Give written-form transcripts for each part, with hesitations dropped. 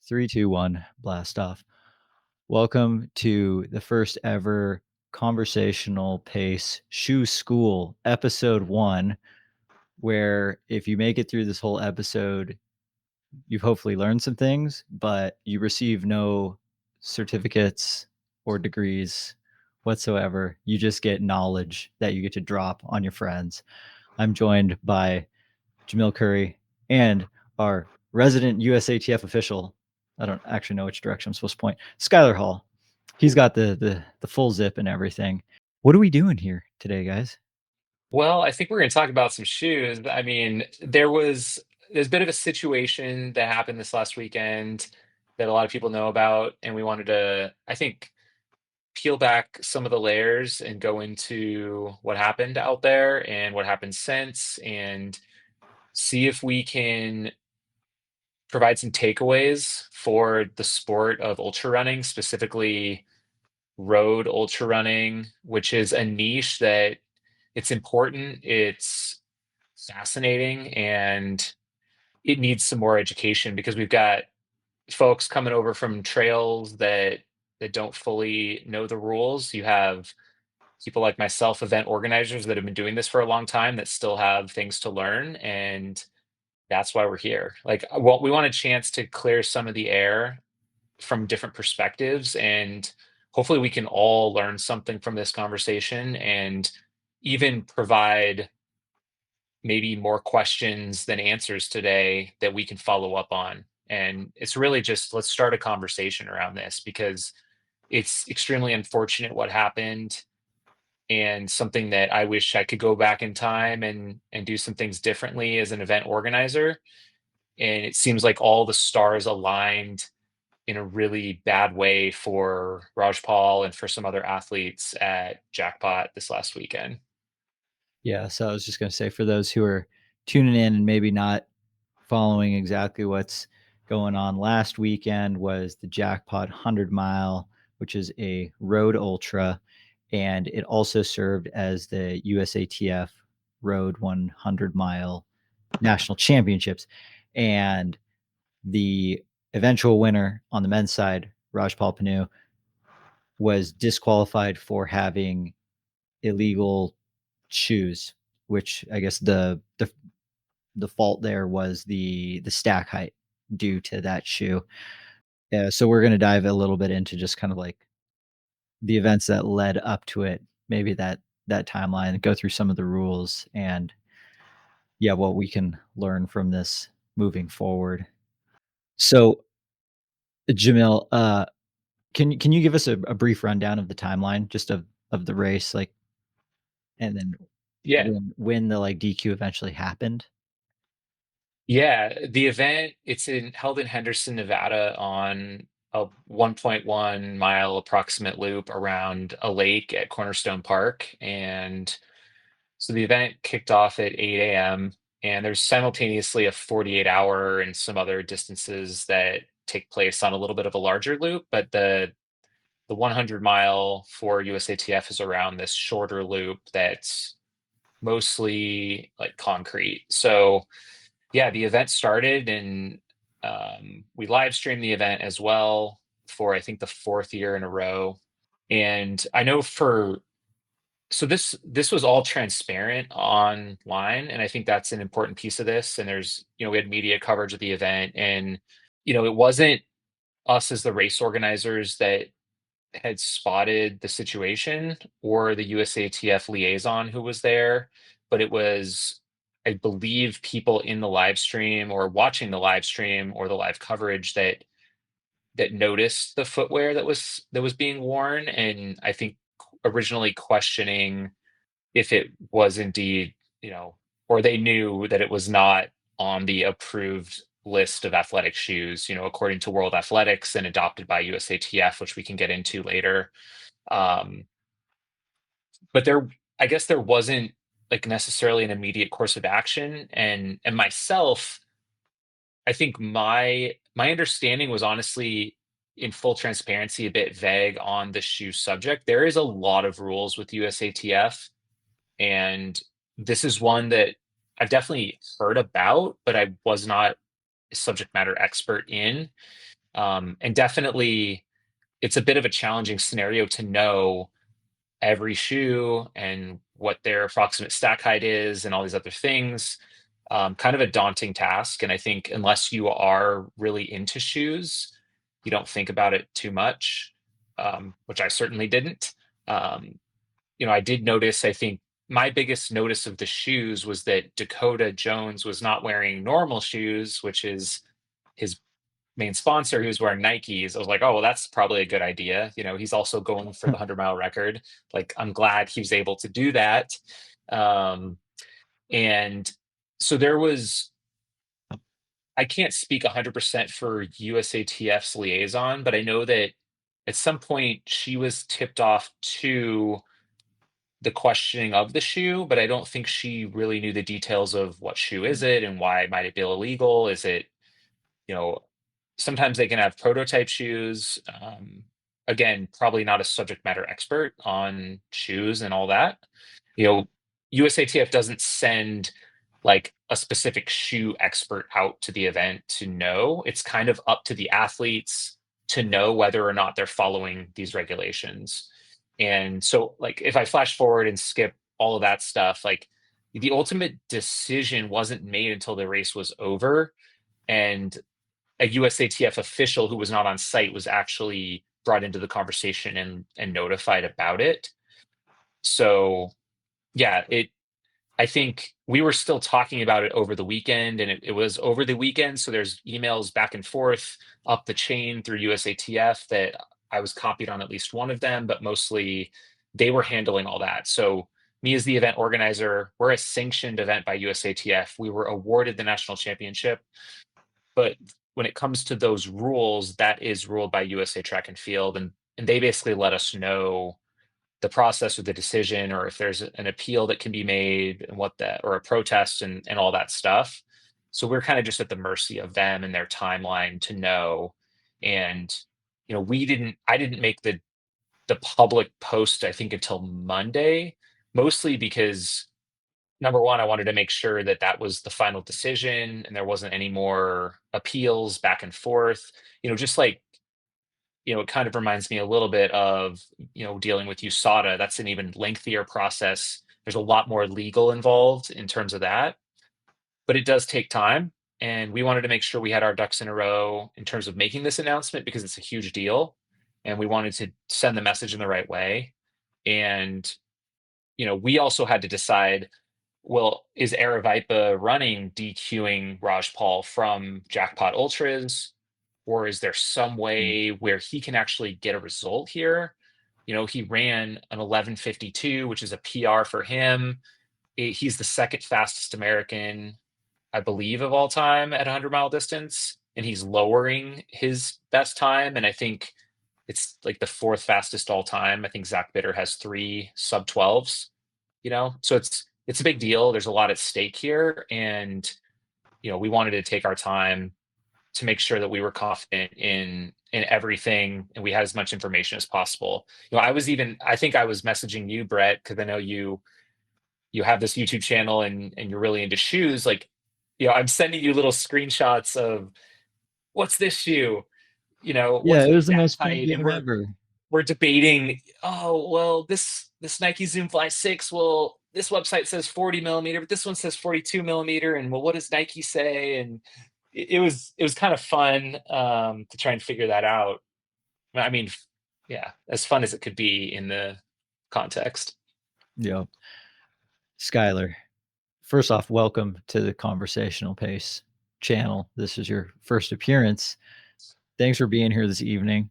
Three, two, one, blast off. Welcome to the first ever conversational pace shoe school, episode one, where if you make it through this whole episode, you've hopefully learned some things, but you receive no certificates or degrees whatsoever. You just get knowledge that you get to drop on your friends. I'm joined by Jamil Coury and our resident USATF official. I don't actually know which direction I'm supposed to point. Schuyler Hall. He's got the full zip and everything. What are we doing here today, guys? Well, I think we're going to talk about some shoes. I mean, there's a bit of a situation that happened this last weekend that a lot of people know about, and we wanted to, I think, peel back some of the layers and go into what happened out there and what happened since, and see if we can provide some takeaways for the sport of ultra running, specifically road ultra running, which is a niche that it's important. It's fascinating and it needs some more education because we've got folks coming over from trails that don't fully know the rules. You have people like myself, event organizers that have been doing this for a long time that still have things to learn, and that's why we're here. Like, well, we want a chance to clear some of the air from different perspectives, and hopefully we can all learn something from this conversation and even provide maybe more questions than answers today that we can follow up on. And it's really just let's start a conversation around this because it's extremely unfortunate what happened and something that I wish I could go back in time and do some things differently as an event organizer. And it seems like all the stars aligned in a really bad way for Rajpaul and for some other athletes at Jackpot this last weekend. Yeah, so I was just going to say for those who are tuning in and maybe not following exactly what's going on, last weekend was the Jackpot 100 mile, which is a road ultra, and it also served as the USATF Road 100 mile national championships. And the eventual winner on the men's side, Rajpaul Pannu, was disqualified for having illegal shoes, which I guess the fault there was the stack height due to that shoe. Yeah, so we're gonna dive a little bit into just kind of like the events that led up to it, maybe that timeline, go through some of the rules, and yeah, what we can learn from this moving forward. So, Jamil, can you give us a brief rundown of the timeline just of the race, like, and then Yeah. when the like DQ eventually happened? Yeah, the event, it's held in Henderson, Nevada on a 1.1 mile approximate loop around a lake at Cornerstone Park. And so the event kicked off at 8 a.m. and there's simultaneously a 48-hour and some other distances that take place on a little bit of a larger loop, but the 100 mile for USATF is around this shorter loop that's mostly like concrete. So yeah, the event started and we live streamed the event as well for I think the fourth year in a row. And I know for so this was all transparent online, and I think that's an important piece of this. And there's we had media coverage of the event, and it wasn't us as the race organizers that had spotted the situation or the USATF liaison who was there, but it was, I believe, people in the live stream or watching the live stream or the live coverage that noticed the footwear that was being worn, and I think originally questioning if it was indeed, or they knew that it was not on the approved list of athletic shoes, according to World Athletics and adopted by USATF, which we can get into later. Um, but I guess there wasn't like necessarily an immediate course of action, and myself, I think my understanding was honestly, in full transparency, a bit vague on the shoe subject. There is a lot of rules with USATF, and this is one that I've definitely heard about, but I was not a subject matter expert in. And definitely, it's a bit of a challenging scenario to know every shoe and what their approximate stack height is and all these other things. Kind of a daunting task. And I think unless you are really into shoes, you don't think about it too much, which I certainly didn't. Um, I did notice, I think my biggest notice of the shoes was that Dakota Jones was not wearing normal shoes, which is his main sponsor. He was wearing Nikes. I was like, oh, well, that's probably a good idea. He's also going for the 100-mile record. Like, I'm glad he was able to do that. Um, and so I can't speak 100% for USATF's liaison, but I know that at some point she was tipped off to the questioning of the shoe, but I don't think she really knew the details of what shoe is it and why might it be illegal. Is it, you know, sometimes they can have prototype shoes. Again, probably not a subject matter expert on shoes and all that. You know, USATF doesn't send like a specific shoe expert out to the event to know. It's kind of up to the athletes to know whether or not they're following these regulations. And so, like, if I flash forward and skip all of that stuff, like the ultimate decision wasn't made until the race was over. And a USATF official who was not on site was actually brought into the conversation and notified about it. So yeah, I think we were still talking about it over the weekend, and it was over the weekend. So there's emails back and forth up the chain through USATF that I was copied on at least one of them, but mostly they were handling all that. So me as the event organizer, we're a sanctioned event by USATF. We were awarded the national championship, but when it comes to those rules, that is ruled by USA Track and Field, and they basically let us know the process of the decision, or if there's an appeal that can be made, and what that, or a protest, and all that stuff. So we're kind of just at the mercy of them and their timeline to know. And I didn't make the public post, I think, until Monday, mostly because number one, I wanted to make sure that that was the final decision and there wasn't any more appeals back and forth. Just like, it kind of reminds me a little bit of, dealing with USADA. That's an even lengthier process. There's a lot more legal involved in terms of that, but it does take time. And we wanted to make sure we had our ducks in a row in terms of making this announcement because it's a huge deal. And we wanted to send the message in the right way. And, we also had to decide, well, is Aravaipa running DQing Rajpaul from Jackpot Ultras, or is there some way where he can actually get a result here? He ran an 11:52, which is a PR for him. He's the second fastest American, I believe, of all time at 100-mile distance, and he's lowering his best time. And I think it's like the fourth fastest all time. I think Zach Bitter has three sub 12s. So it's a big deal. There's a lot at stake here, and we wanted to take our time to make sure that we were confident in everything and we had as much information as possible. I think I was messaging you, Brett, because I know you have this YouTube channel and you're really into shoes. Like, I'm sending you little screenshots of what's this shoe, Yeah, what's it the was the stack most fun height, and game ever. we're debating, oh, well, this Nike Zoom Fly 6, well, this website says 40 millimeter, but this one says 42 millimeter, and well, what does Nike say? And it was kind of fun, to try and figure that out. I mean, yeah, as fun as it could be in the context. Yeah. Schuyler, first off, welcome to the Conversational Pace channel. This is your first appearance. Thanks for being here this evening.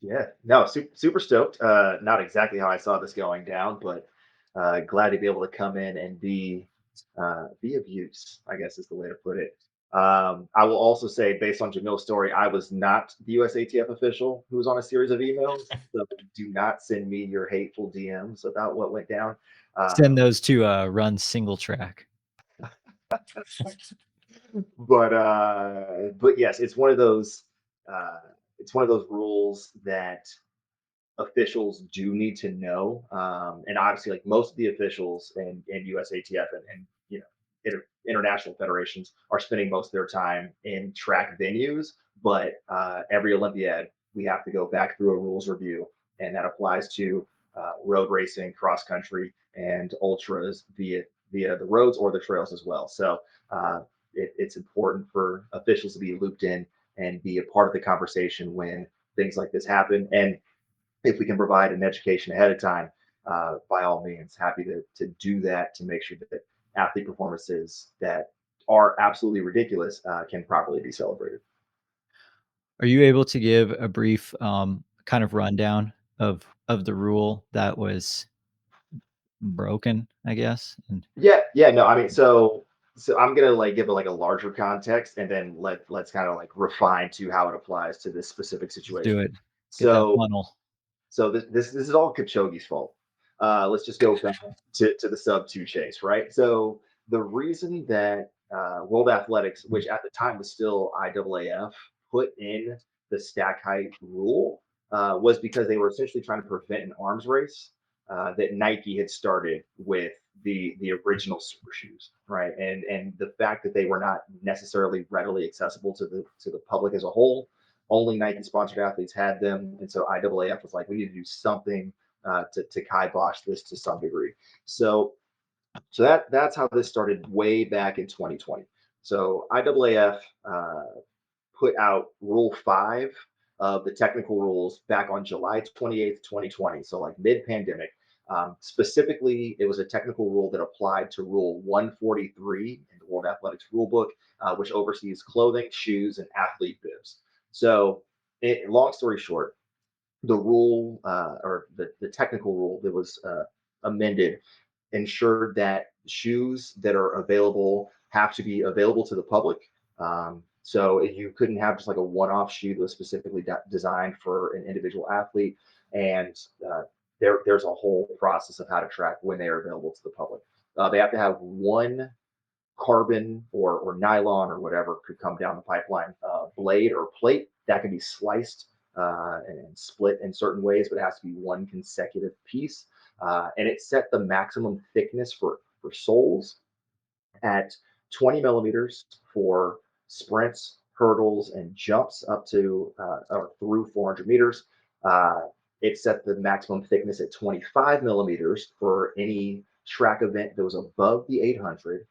Yeah, no, super stoked. Not exactly how I saw this going down, but glad to be able to come in and be of use, I guess is the way to put it. I will also say, based on Jamil's story, I was not the USATF official who was on a series of emails. So do not send me your hateful DMs about what went down. Send those to Run Single Track. But yes, uh, it's one of those rules that officials do need to know. And obviously, like most of the officials in USATF and international federations are spending most of their time in track venues but every Olympiad, we have to go back through a rules review, and that applies to road racing, cross country, and ultras via the roads or the trails as well. So it's important for officials to be looped in and be a part of the conversation when things like this happen. And if we can provide an education ahead of time, by all means, happy to do that to make sure that athlete performances that are absolutely ridiculous can properly be celebrated. Are you able to give a brief kind of rundown of the rule that was broken, I guess? And Yeah, yeah, no, I mean, so I'm gonna like give it like a larger context, and then let's kind of like refine to how it applies to this specific let's do situation. it. Get that So funnel. So this is all Kipchoge's fault. Let's just go back to the sub two chase, right? So the reason that World Athletics, which at the time was still IAAF, put in the stack height rule was because they were essentially trying to prevent an arms race that Nike had started with the original super shoes, right? And the fact that they were not necessarily readily accessible to the public as a whole, only Nike sponsored athletes had them, and so IAAF was like, we need to do something to kibosh this to some degree. So that's how this started way back in 2020. So IAAF put out Rule 5 of the technical rules back on July 28th, 2020. So, like mid pandemic. Specifically, it was a technical rule that applied to Rule 143 in the World Athletics Rulebook, which oversees clothing, shoes, and athlete bibs. So, long story short, the rule or the technical rule that was amended ensured that shoes that are available have to be available to the public. So you couldn't have just like a one-off shoe that was specifically designed for an individual athlete, and there's a whole process of how to track when they are available to the public. They have to have one carbon or nylon or whatever could come down the pipeline blade or plate that can be sliced and split in certain ways, but it has to be one consecutive piece. And it set the maximum thickness for soles at 20 millimeters for sprints, hurdles, and jumps up to or through 400 meters. It set the maximum thickness at 25 millimeters for any track event that was above the 800,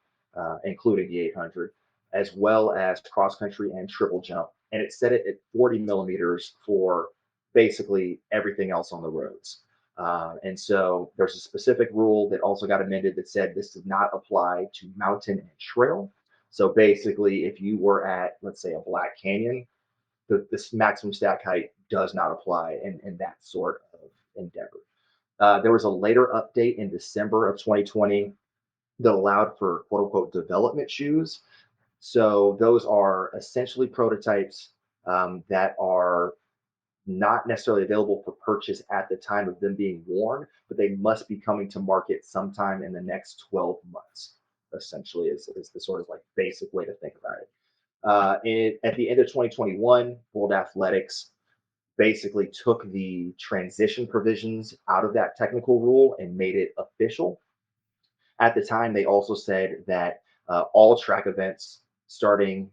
including the 800, as well as cross country and triple jump. And it set it at 40 millimeters for basically everything else on the roads. And so there's a specific rule that also got amended that said this does not apply to mountain and trail. So basically, if you were at, let's say, a Black Canyon, this maximum stack height does not apply in that sort of endeavor. There was a later update in December of 2020 that allowed for quote unquote development shoes. So those are essentially prototypes that are not necessarily available for purchase at the time of them being worn, but they must be coming to market sometime in the next 12 months, essentially, is the sort of like basic way to think about it. At the end of 2021, World Athletics basically took the transition provisions out of that technical rule and made it official. At the time, they also said that all track events starting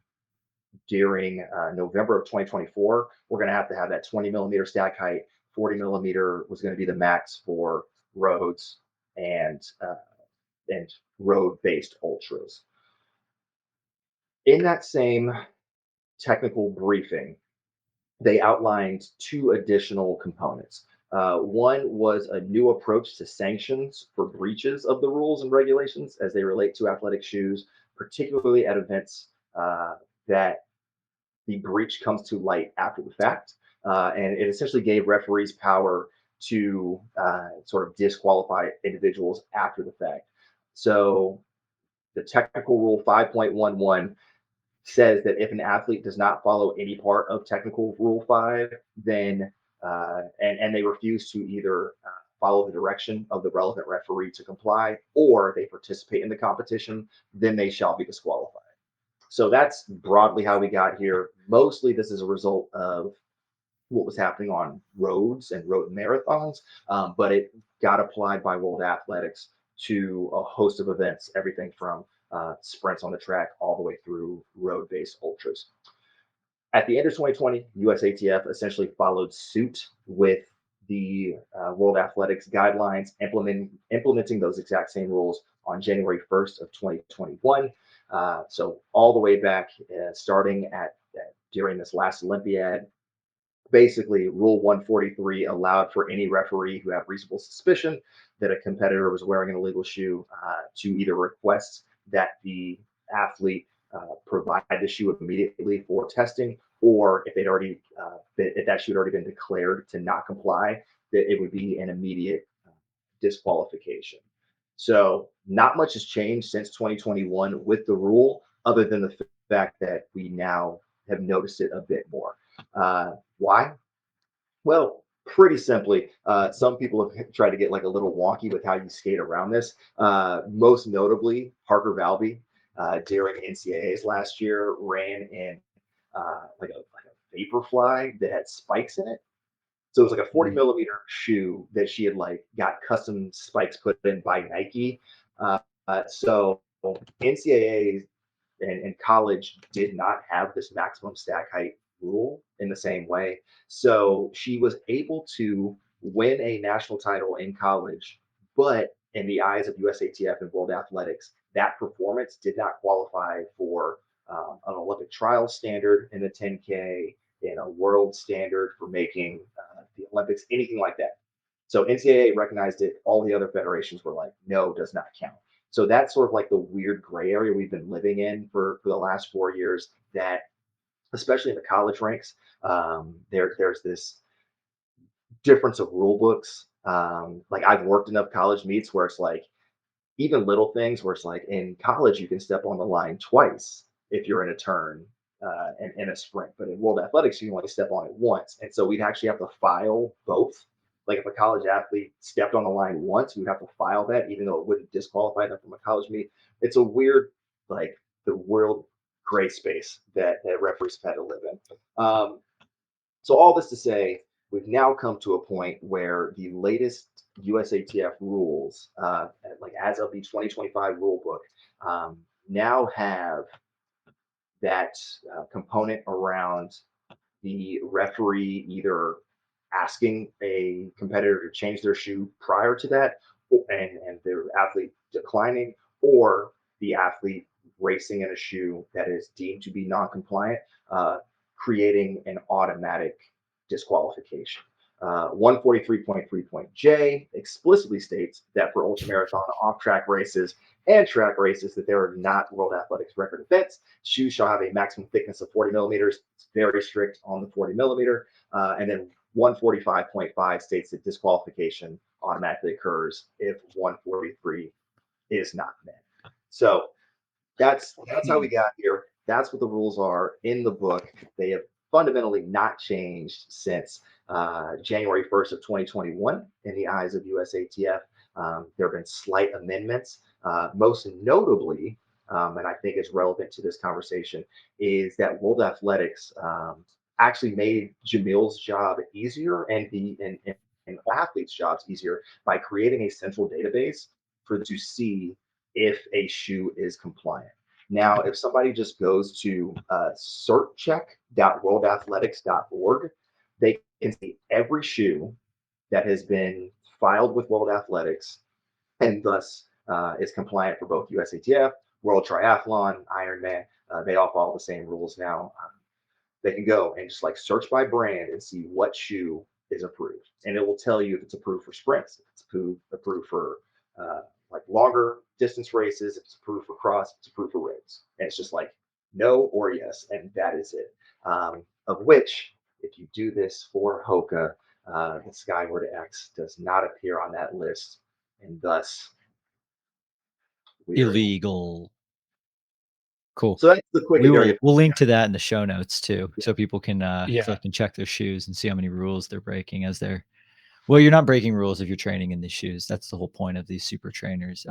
during November of 2024, we're going to have that 20 millimeter stack height. 40 millimeter was going to be the max for roads and road based ultras. In that same technical briefing, they outlined two additional components. One was a new approach to sanctions for breaches of the rules and regulations as they relate to athletic shoes, particularly at events that the breach comes to light after the fact. And it essentially gave referees power to sort of disqualify individuals after the fact. So the technical rule 5.11 says that if an athlete does not follow any part of technical rule 5, then and they refuse to either follow the direction of the relevant referee to comply, or they participate in the competition, then they shall be disqualified. So that's broadly how we got here. Mostly, this is a result of what was happening on roads and road marathons, but it got applied by World Athletics to a host of events, everything from sprints on the track all the way through road-based ultras. At the end of 2020, USATF essentially followed suit with the World Athletics guidelines, implementing those exact same rules on January 1st of 2021. So all the way back, starting at during this last Olympiad, basically Rule 143 allowed for any referee who had reasonable suspicion that a competitor was wearing an illegal shoe to either request that the athlete provide the shoe immediately for testing, or if they'd already if that shoe had already been declared to not comply, that it would be an immediate disqualification. So not much has changed since 2021 with the rule, other than the fact that we now have noticed it a bit more. Why? Well, pretty simply, some people have tried to get like a little wonky with how you skate around this. Most notably, Parker Valby during NCAAs last year ran in like a Vaporfly that had spikes in it. So it was like a 40 Mhm. millimeter shoe that she had like got custom spikes put in by Nike. So NCAA and college did not have this maximum stack height rule in the same way. So she was able to win a national title in college, but in the eyes of USATF and World Athletics, that performance did not qualify for an Olympic trial standard in the 10K, in a world standard for making the Olympics, anything like that. So NCAA recognized it. All the other federations were like, no, does not count. So that's sort of like the weird gray area we've been living in for the last 4 years. That, especially in the college ranks, there's this difference of rule books. Like I've worked enough college meets where it's like even little things where it's like in college you can step on the line twice if you're in a turn and in a sprint, but in World Athletics you can only step on it once, and so we'd actually have to file both. Like if a college athlete stepped on the line once, we'd have to file that, even though it wouldn't disqualify them from a college meet. It's a weird, like the world gray space that referees have had to live in. So all this to say, we've now come to a point where the latest USATF rules, like as of the 2025 rule book, now have that component around the referee either asking a competitor to change their shoe prior to that, and their athlete declining, or the athlete racing in a shoe that is deemed to be non-compliant, creating an automatic disqualification. 143.3.J explicitly states that for ultramarathon off-track races and track races that there are not World Athletics record events, shoes shall have a maximum thickness of 40 millimeters. It's very strict on the 40 millimeter. And then 145.5 states that disqualification automatically occurs if 143 is not met. So that's how we got here. That's what the rules are in the book. They have fundamentally not changed since January 1st of 2021 in the eyes of USATF. There have been slight amendments, most notably, and I think it's relevant to this conversation, is that World Athletics actually made Jamil's job easier and athletes' jobs easier by creating a central database for them to see if a shoe is compliant. Now, if somebody just goes to certcheck.worldathletics.org, they can see every shoe that has been filed with World Athletics and thus is compliant for both USATF, World Triathlon, Ironman. They all follow the same rules now. They can go and just like search by brand and see what shoe is approved, and it will tell you if it's approved for sprints, if it's approved for uh, like longer distance races, if it's approved for cross, if it's approved for roads, and it's just like no or yes, and that is it. Of which, if you do this for Hoka, the Skyward X does not appear on that list, and thus we are. Illegal. Cool. So that's the quick and dirty. We'll link to that in the show notes too, Yeah. so people can Yeah. click and check their shoes and see how many rules they're breaking as they're. Well, you're not breaking rules if you're training in these shoes. That's the whole point of these super trainers.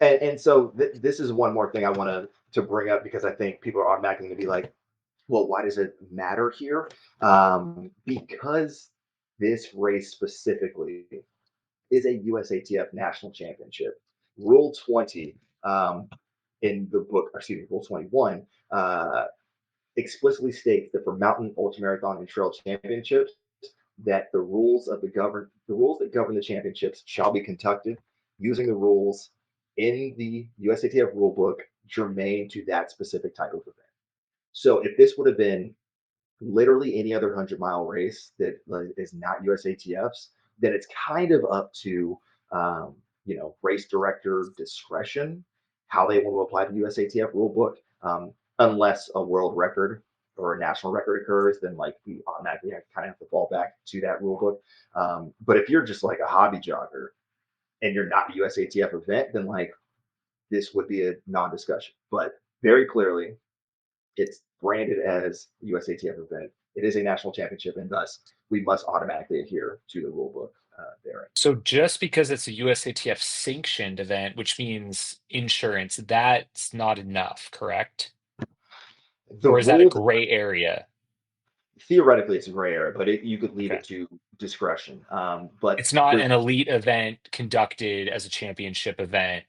And so this is one more thing I want to bring up because I think people are automatically going to be like, well, why does it matter here? Because this race specifically is a USATF national championship. Rule 20 in the book, excuse me, Rule 21 explicitly states that for mountain, ultramarathon, and trail championships, that the rules that govern the championships shall be conducted using the rules in the USATF rulebook germane to that specific type of event. So if this would have been literally any other 100-mile race that is not USATF's, then it's kind of up to race director discretion how they want to apply the USATF rulebook. Unless a world record or a national record occurs, then like we automatically kind of have to fall back to that rulebook. But if you're just like a hobby jogger and you're not a USATF event, then like this would be a non-discussion. But very clearly, it's branded as USATF event. It is a national championship, and thus we must automatically adhere to the rule book therein. So just because it's a USATF sanctioned event, which means insurance, that's not enough, correct? The Or is that a rules, gray area? theoretically, it's a gray area, but you could leave Okay. it to discretion. But It's not an elite event conducted as a championship event.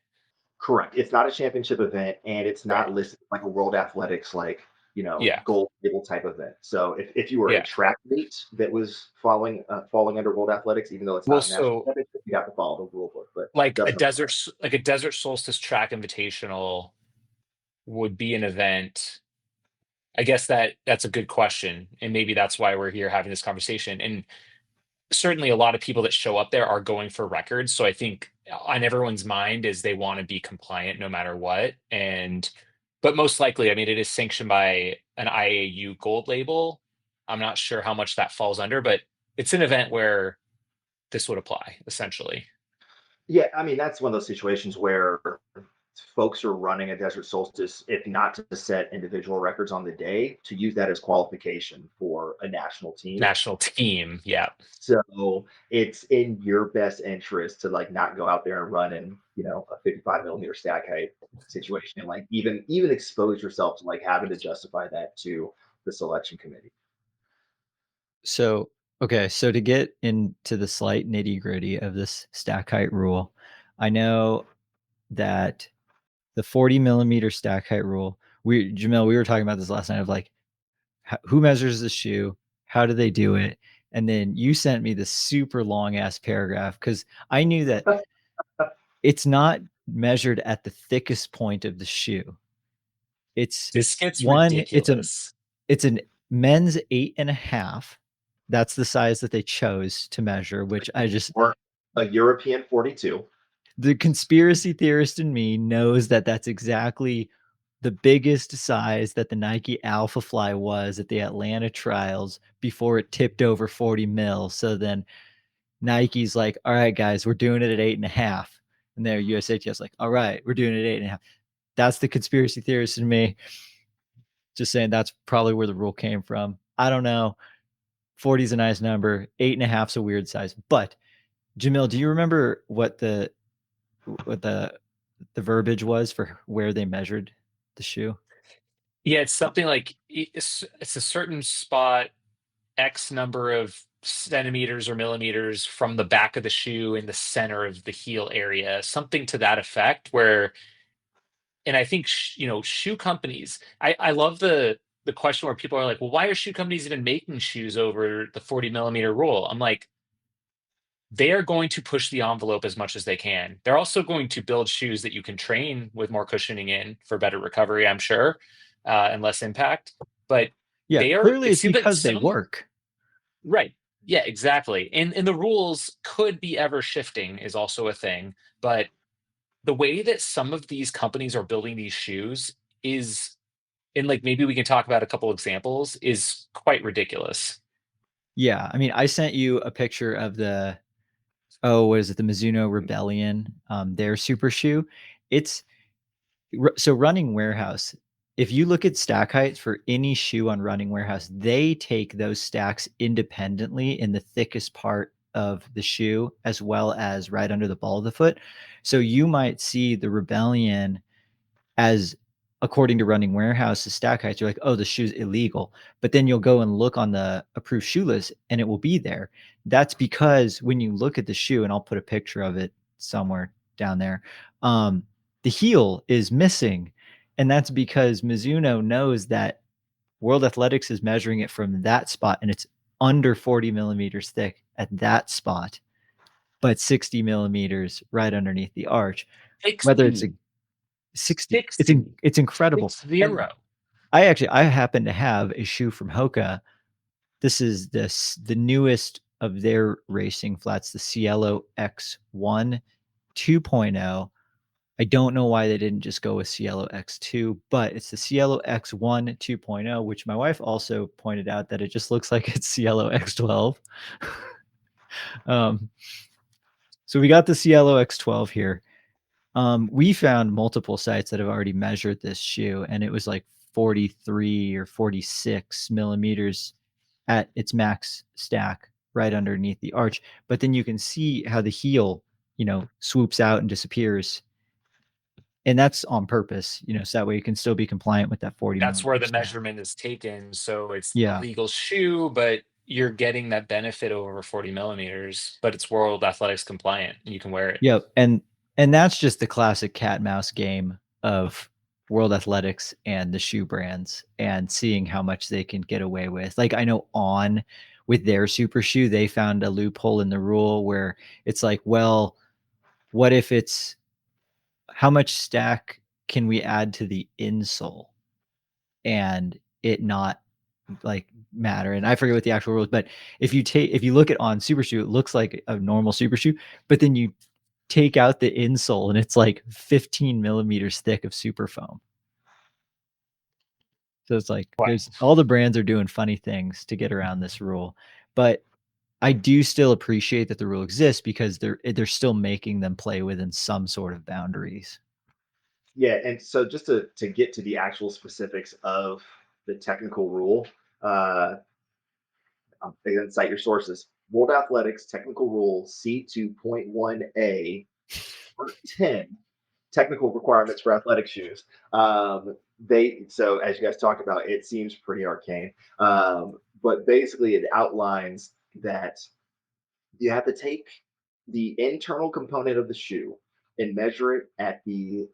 correct. It's not a championship event, and it's Right. not listed like a World Athletics, like Yeah. gold medal type event. So if you were a Yeah. track meet that was falling under World Athletics, even though it's Well, not a national so championship, you have to follow the rule book. But like a doesn't apply. desert solstice track invitational would be an event. I guess that's a good question, and maybe that's why we're here having this conversation. And certainly a lot of people that show up there are going for records, so I think on everyone's mind is they want to be compliant no matter what. And but most likely, I mean, it is sanctioned by an IAU gold label. I'm not sure how much that falls under, but it's an event where this would apply essentially. Yeah, I mean that's one of those situations where folks are running a desert solstice, if not to set individual records on the day, to use that as qualification for a national team. National team, yeah. So it's in your best interest to like not go out there and run in, a 55 millimeter stack height situation and like even expose yourself to like having to justify that to the selection committee. So, okay, so to get into the slight nitty-gritty of this stack height rule, I know that the 40 millimeter stack height rule, Jamil, we were talking about this last night of like, who measures the shoe? How do they do it? And then you sent me this super long ass paragraph because I knew that it's not measured at the thickest point of the shoe. It's This gets one, ridiculous. it's an men's 8.5. That's the size that they chose to measure, which I just, Or a European 42. the conspiracy theorist in me knows that that's exactly the biggest size that the Nike Alpha Fly was at the Atlanta trials before it tipped over 40 mil. So then Nike's like, all right, guys, we're doing it at 8.5. And their USATF's like, all right, we're doing it at 8.5. That's the conspiracy theorist in me. Just saying that's probably where the rule came from. I don't know. 40 is a nice number. 8.5 is a weird size. But Jamil, do you remember what the verbiage was for where they measured the shoe? Yeah, it's something like it's a certain spot, X number of centimeters or millimeters from the back of the shoe in the center of the heel area, something to that effect. Where, and I think shoe companies. I love the question where people are like, well, why are shoe companies even making shoes over the 40 millimeter rule? I'm like, they are going to push the envelope as much as they can. They're also going to build shoes that you can train with more cushioning in for better recovery, I'm sure, and less impact. But Yeah, clearly it it's seems like because they work. right. Yeah, exactly. And the rules could be ever shifting is also a thing. But the way that some of these companies are building these shoes is, and like maybe we can talk about a couple examples, is quite ridiculous. Yeah, I mean, I sent you a picture of what is it, the Mizuno Rebellion, their super shoe. It's so Running Warehouse. If you look at stack heights for any shoe on Running Warehouse, they take those stacks independently in the thickest part of the shoe as well as right under the ball of the foot. So you might see the Rebellion as, according to Running Warehouse's stack heights, you're like, oh, the shoe's illegal. But then you'll go and look on the approved shoe list and it will be there. That's because when you look at the shoe, and I'll put a picture of it somewhere down there, the heel is missing. And that's because Mizuno knows that World Athletics is measuring it from that spot, and it's under 40 millimeters thick at that spot, but 60 millimeters right underneath the arch. Whether it's a 60. 60, 60. it's incredible. 60. And I happen to have a shoe from Hoka. This is the newest of their racing flats, the Cielo X1 2.0. I don't know why they didn't just go with Cielo X2, but it's the Cielo X1 2.0, which my wife also pointed out that it just looks like it's Cielo X12. So we got the Cielo X12 here. We found multiple sites that have already measured this shoe, and it was like 43 or 46 millimeters at its max stack right underneath the arch. But then you can see how the heel, swoops out and disappears. And that's on purpose, so that way you can still be compliant with that 40 That's where millimeter the stack. measurement is taken. So it's a Yeah. legal shoe, but you're getting that benefit over 40 millimeters, but it's World Athletics compliant. You can wear it. Yep. And that's just the classic cat and mouse game of World Athletics and the shoe brands and seeing how much they can get away with. Like I know On with their super shoe, they found a loophole in the rule where it's like, well, what if it's how much stack can we add to the insole and it not like matter? And I forget what the actual rules, but if you look at On super shoe, it looks like a normal super shoe, but then you take out the insole and it's like 15 millimeters thick of super foam. So it's like Wow. there's all the brands are doing funny things to get around this rule. But I do still appreciate that the rule exists because they're still making them play within some sort of boundaries. Yeah, and so just to get to the actual specifics of the technical rule, I'm going to cite your sources. World Athletics Technical Rule C2.1A, Part 10, technical requirements for athletic shoes. So as you guys talked about, it seems pretty arcane, but basically it outlines that you have to take the internal component of the shoe and measure it at the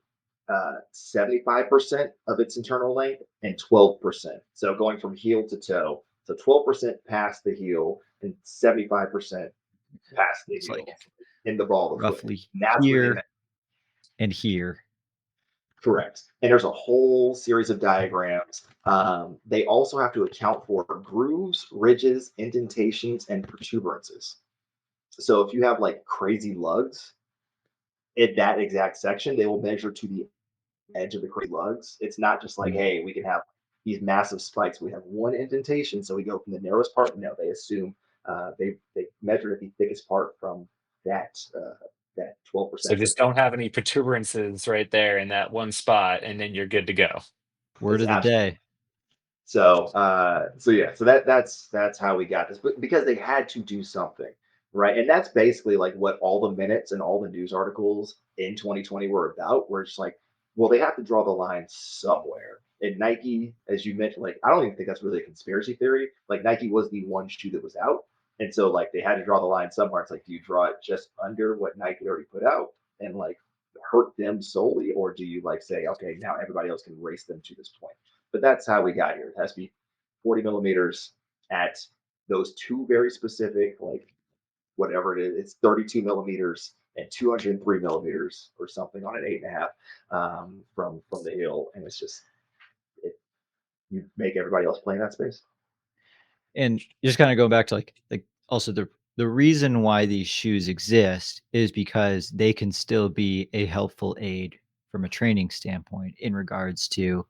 75% of its internal length and 12%. So going from heel to toe. So 12% past the heel and 75% past the It's heel like in the ball of the foot. roughly And that's where they here meant. and here. Correct. And there's a whole series of diagrams. They also have to account for grooves, ridges, indentations, and protuberances. So if you have like crazy lugs in that exact section, they will measure to the edge of the crazy lugs. It's not just like, hey, we can have these massive spikes. We have one indentation, so we go from the narrowest part. No, they assume they measure at the thickest part from that So 12% to just don't have any protuberances right there in that one spot, and then you're good to go. Word is of the absolutely. day. So yeah, so that's how we got this, but because they had to do something, right? And that's basically like what all the minutes and all the news articles in 2020 were about. Where it's like, well, they have to draw the line somewhere. And Nike, as you mentioned, like I don't even think that's really a conspiracy theory. Like Nike was the one shoe that was out, and so like they had to draw the line somewhere. It's like, do you draw it just under what Nike already put out and like hurt them solely, or do you like say, okay, now everybody else can race them to this point? But that's how we got here. It has to be 40 millimeters at those two very specific, like whatever it is, it's 32 millimeters and 203 millimeters or something on an 8.5 from the hill. And it's just, you make everybody else play in that space. And just kind of going back to like also the reason why these shoes exist is because they can still be a helpful aid from a training standpoint in regards to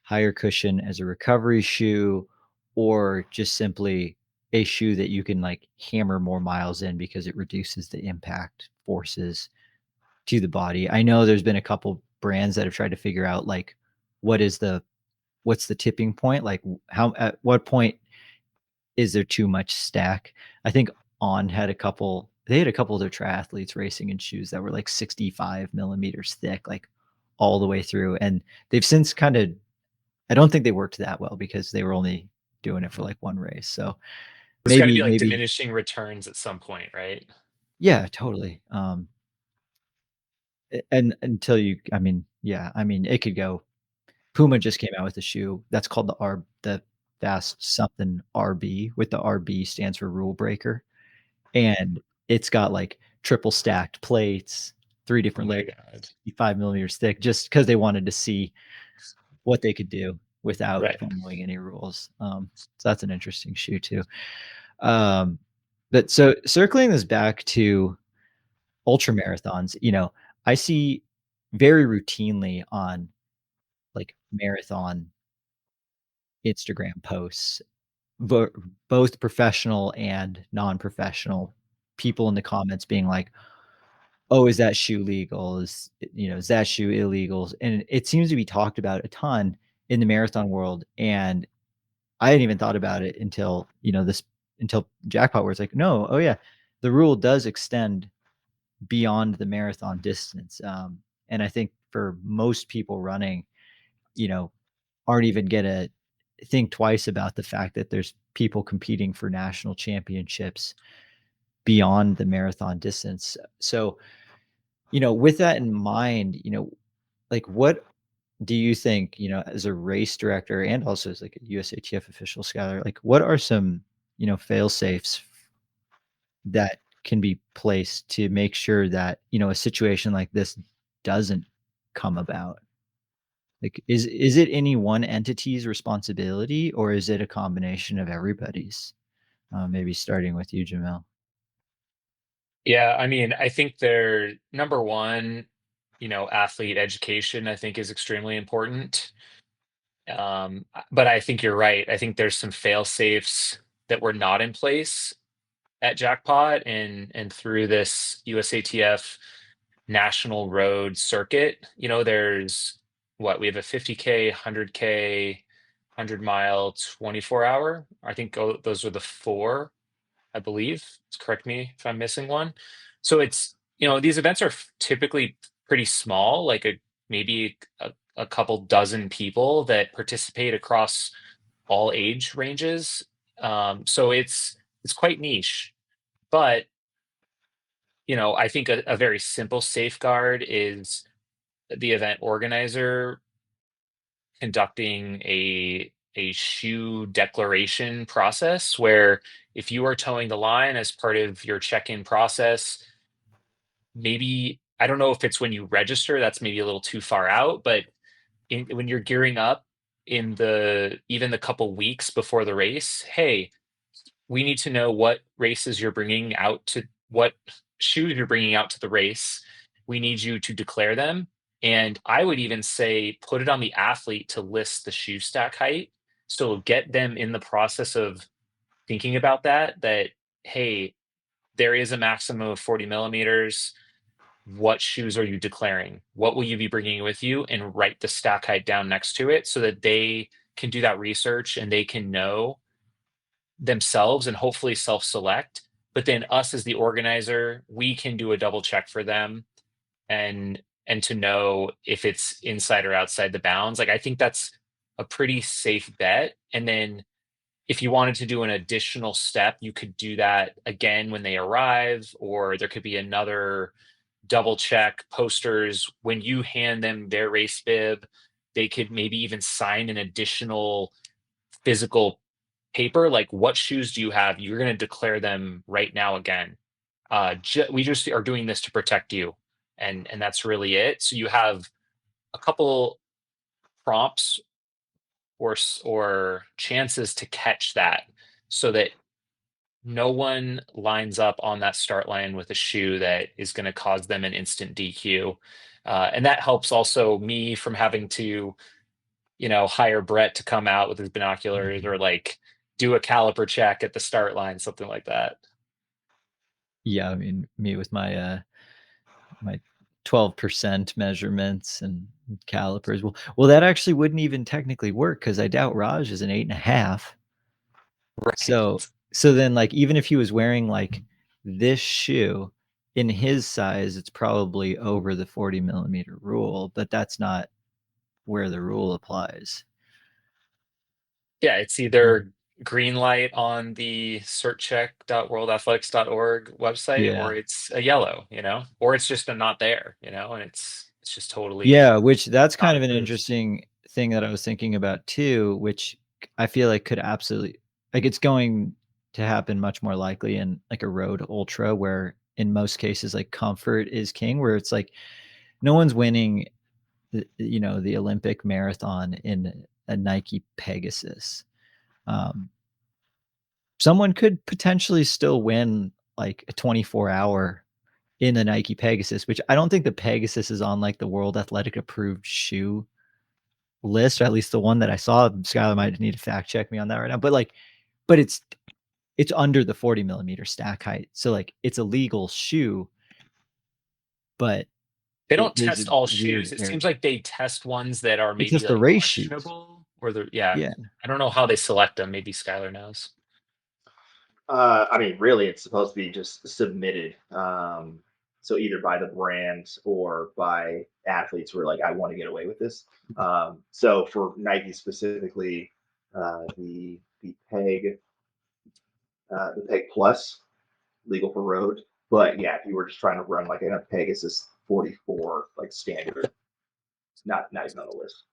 higher cushion as a recovery shoe or just simply a shoe that you can like hammer more miles in because it reduces the impact forces to the body. I know there's been a couple brands that have tried to figure out like what is the what's the tipping point? Like how at what point is there too much stack? I think On had a couple they had a couple of their triathletes racing in shoes that were like 65 millimeters thick, like all the way through. And they've since kind of I don't think they worked that well because they were only doing it for like one race. So There's got to maybe be like maybe diminishing returns at some point, right? yeah, totally. And until you I mean, yeah, I mean, it could go Puma just came out with a shoe that's called the Fast something RB, with the RB stands for rule breaker, and it's got like triple stacked plates, 3 Oh different my layers, God. 5 millimeters thick, just because they wanted to see what they could do without Right. following any rules. So that's an interesting shoe too. Um, but so circling this back to ultra marathons, I see very routinely on like marathon Instagram posts, both professional and non-professional people in the comments being like, "Oh, is that shoe legal? Is that shoe illegal?" And it seems to be talked about a ton in the marathon world. And I hadn't even thought about it until Jackpot, where it's like, no, oh yeah, the rule does extend beyond the marathon distance. And I think for most people running, you know, aren't even gonna think twice about the fact that there's people competing for national championships beyond the marathon distance. So, with that in mind, like what do you think, as a race director and also as like a USATF official, Schuyler, like what are some, fail safes that can be placed to make sure that, a situation like this doesn't come about? Like, is it any one entity's responsibility, or is it a combination of everybody's? Maybe starting with you, Jamil. Yeah, I mean, I think they're number one, athlete education, I think is extremely important. But I think you're right. I think there's some fail safes that were not in place at Jackpot and through this USATF national road circuit. There's what we have a 50K, 100K, 100-mile, 24-hour. I think those are the four, I believe. Correct me if I'm missing one. So these events are typically pretty small, like maybe a couple dozen people that participate across all age ranges. So it's quite niche. But I think a very simple safeguard is the event organizer conducting a shoe declaration process where if you are towing the line as part of your check-in process, maybe I don't know if it's when you register, that's maybe a little too far out, but when you're gearing up in even the couple weeks before the race, hey, we need to know what shoes you're bringing out to the race. We need you to declare them. And I would even say put it on the athlete to list the shoe stack height. So get them in the process of thinking about that, hey, there is a maximum of 40 millimeters. What shoes are you declaring? What will you be bringing with you? And write the stack height down next to it so that they can do that research and they can know themselves and hopefully self-select. But then us as the organizer, we can do a double check for them and to know if it's inside or outside the bounds. Like I think that's a pretty safe bet. And then if you wanted to do an additional step, you could do that again when they arrive, or there could be another double check posters when you hand them their race bib. They could maybe even sign an additional physical paper, like what shoes do you have? You're going to declare them right now again. We just are doing this to protect you, and that's really it. So you have a couple prompts or chances to catch that, so that no one lines up on that start line with a shoe that is going to cause them an instant DQ. And that helps also me from having to hire Brett to come out with his binoculars or like do a caliper check at the start line, something like that. Yeah, I mean, me with my 12% measurements and calipers. Well, that actually wouldn't even technically work because I doubt Raj is an 8.5. Right. So then, like, even if he was wearing like this shoe in his size, it's probably over the 40 millimeter rule, but that's not where the rule applies. Yeah, it's either green light on the certcheck.worldathletics.org website, Yeah. or it's a yellow, or it's just a not there, and it's just totally Yeah, which that's not kind of an approved. interesting thing that I was thinking about too, which I feel like could absolutely, like, it's going to happen much more likely in like a road ultra, where in most cases like comfort is king, where it's like no one's winning the Olympic marathon in a Nike Pegasus. Um, Someone could potentially still win like a 24-hour in the Nike Pegasus, which I don't think the Pegasus is on like the World Athletic approved shoe list, or at least the one that I saw. Schuyler might need to fact check me on that right now. But like, but it's under the 40 millimeter stack height. So like it's a legal shoe, but They don't there's a test all shoes. weird It area. seems like they test ones that are It's maybe just the like race shoes. questionable, or they're, yeah. Yeah. I don't know how they select them. Maybe Skylar knows. I mean, really, it's supposed to be just submitted. So either by the brand or by athletes who are like, I want to get away with this. So for Nike specifically, the Peg Plus, legal for road. But yeah, if you were just trying to run like a Pegasus 44 like standard, it's not even on the list.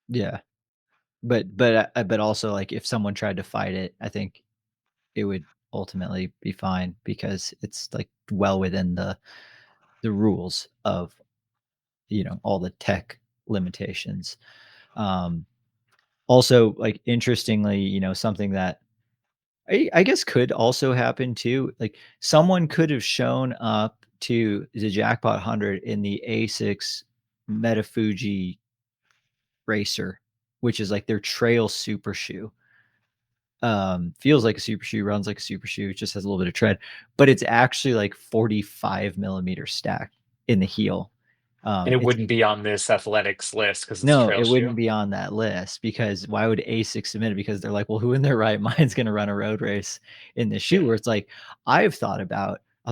Yeah. But also like if someone tried to fight it, I think it would ultimately be fine because it's like well within the rules of all the tech limitations. Um Also, like, interestingly, something that I guess could also happen too, like someone could have shown up to the Jackpot 100 in the Asics Metafuji Racer, which is like their trail super shoe. Feels like a super shoe, runs like a super shoe, it just has a little bit of tread, but it's actually like 45 millimeter stack in the heel. And it It's wouldn't be on this athletics list because it's a No, trail it shoe. wouldn't be on that list because why would ASICS submit it? Because they're like, well, who in their right mind is going to run a road race in this Yeah. shoe? Where it's like, I was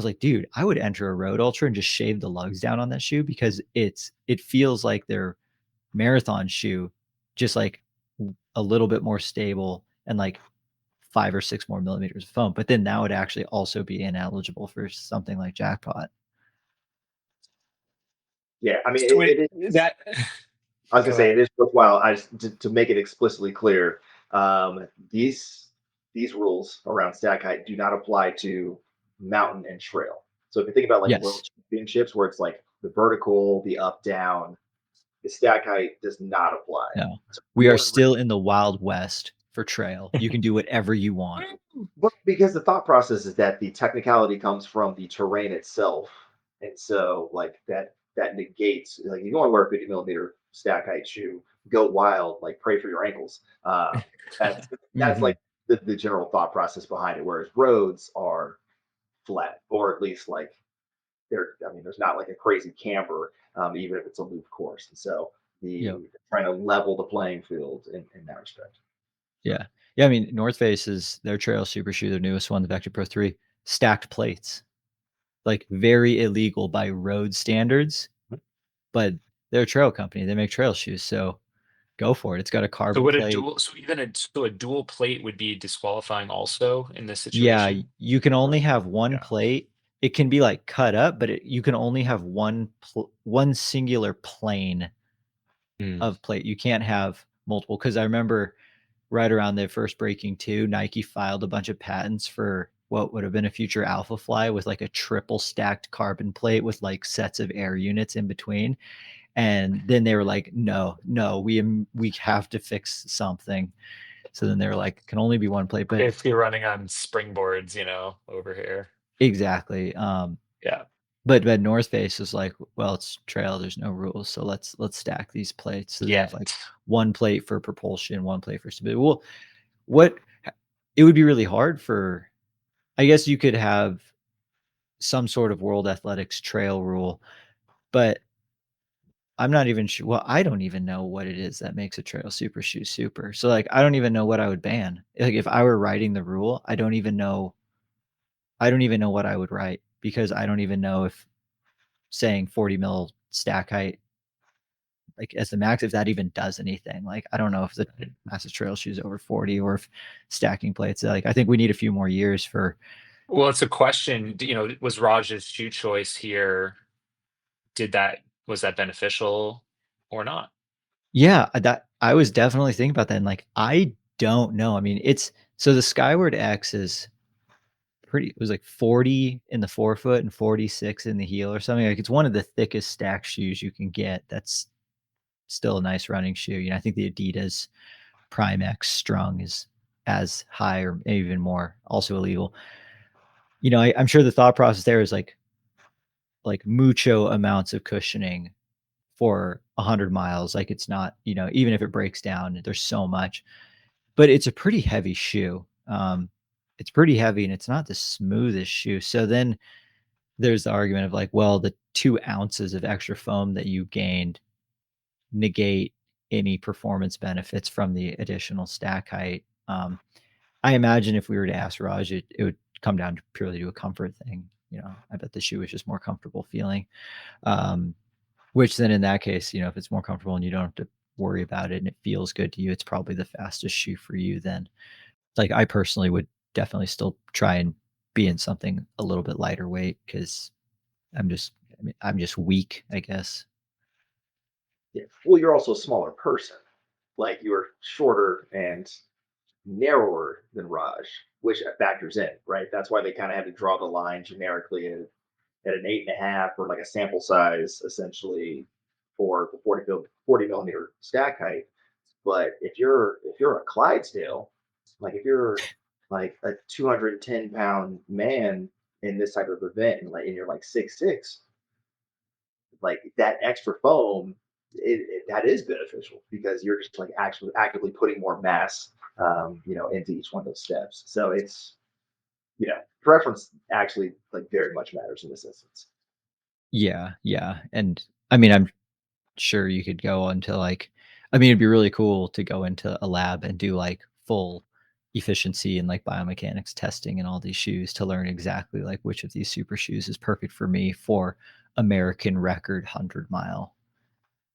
like, dude, I would enter a road ultra and just shave the lugs down on that shoe because it feels like their marathon shoe, just like a little bit more stable and like 5 or 6 more millimeters of foam. But then that would actually also be ineligible for something like Jackpot. Yeah, I mean, So it is. that I was gonna go say ahead. it is worthwhile. To make it explicitly clear, these rules around stack height do not apply to mountain and trail. So if you think about like Yes. world championships, where it's like the vertical, the up down, the stack height does not apply. No. So if We you are want to still in the Wild West for trail. You can do whatever you want. Well, because the thought process is that the technicality comes from the terrain itself, and so like that negates like you want to wear a 50 millimeter stack height shoe, go wild, like pray for your ankles. That's Mhm. like the general thought process behind it. Whereas roads are flat, or at least like they're. I mean, there's not like a crazy camber, even if it's a loop course, and so Yep. the trying to level the playing field in that respect. Yeah. Yeah, I mean, North Face is their trail super shoe, their newest one, the Vector Pro 3, stacked plates. Like, very illegal by road standards, but they're a trail company. They make trail shoes, so go for it. It's got a So carbon would a plate. dual so even a dual plate would be disqualifying also in this Yeah, situation? you can only have one Yeah. plate. It can be, like, cut up, but you can only have one singular plane Mm. of plate. You can't have multiple. Because I remember right around their first breaking two, Nike filed a bunch of patents for what would have been a future Alpha Fly with like a triple stacked carbon plate with like sets of air units in between. And then they were like, no, we have to fix something. So then they were like, can only be one plate, but Basically running on springboards, over here. exactly. Yeah. But North Face is like, well, it's trail. There's no rules, so let's stack these plates. So they have like Yet. one plate for propulsion, one plate for stability. Well, what it would be really hard for. I guess you could have some sort of world athletics trail rule, but I'm not even sure. Well, I don't even know what it is that makes a trail super shoe super. So like, I don't even know what I would ban. Like if I were writing the rule, I don't even know. I don't even know what I would write because I don't even know if saying 40 mil stack height like as the max, if that even does anything. Like I don't know if the massive trail shoes over 40 or if stacking plates. Like I think we need a few more years for. Well, it's a question, was Raj's shoe choice here, was that beneficial or not? Yeah, that I was definitely thinking about that, and, like, I don't know. I mean, it's so the Skyward X is pretty it was like 40 in the forefoot and 46 in the heel or something. Like, it's one of the thickest stack shoes you can get. That's still a nice running shoe. I think the Adidas Prime X Strung is as high or even more, also illegal. I'm sure the thought process there is like mucho amounts of cushioning for 100 miles. Like, it's not, even if it breaks down, there's so much. But it's a pretty heavy shoe. It's pretty heavy and it's not the smoothest shoe. So then there's the argument of like, well, the 2 ounces of extra foam that you gained negate any performance benefits from the additional stack height. I imagine if we were to ask Raj, it would come down to purely to a comfort thing. I bet the shoe is just more comfortable feeling. Um, which then in that case, if it's more comfortable and you don't have to worry about it and it feels good to you, it's probably the fastest shoe for you then. Like, I personally would definitely still try and be in something a little bit lighter weight because I'm just weak, I guess. Yeah. Well, you're also a smaller person. Like you're shorter and narrower than Raj, which factors in, right? That's why they kind of had to draw the line generically at an 8.5 or like a sample size essentially for the 40 millimeter stack height. But if you're a Clydesdale, like if you're like a 210-pound man in this type of event and you're like 6'6", like that extra foam, that is beneficial because you're just like actually actively putting more mass, into each one of those steps. So it's, preference actually like very much matters in this instance. Yeah, yeah, and I mean, I'm sure you could go into it'd be really cool to go into a lab and do like full efficiency and like biomechanics testing and all these shoes to learn exactly like which of these super shoes is perfect for me for American record 100-mile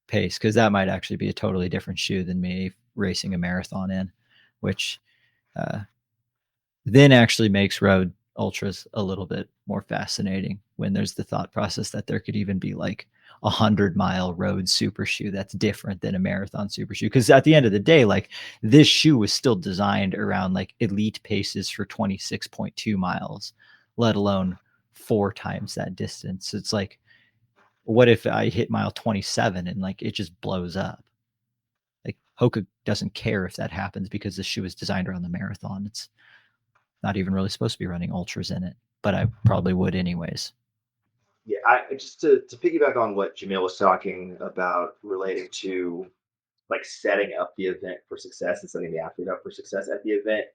pace, because that might actually be a totally different shoe than me racing a marathon in, which uh, then actually makes road ultras a little bit more fascinating when there's the thought process that there could even be like 100-mile road super shoe that's different than a marathon super shoe. Because at the end of the day, like, this shoe was still designed around like elite paces for 26.2 miles, let alone 4 times that distance. It's like, what if I hit mile 27 and like it just blows up? Like, Hoka doesn't care if that happens because the shoe is designed around the marathon. It's not even really supposed to be running ultras in it, but I probably would anyways. Yeah, I just to piggyback on what Jamil was talking about relating to like setting up the event for success and setting the athlete up for success at the event.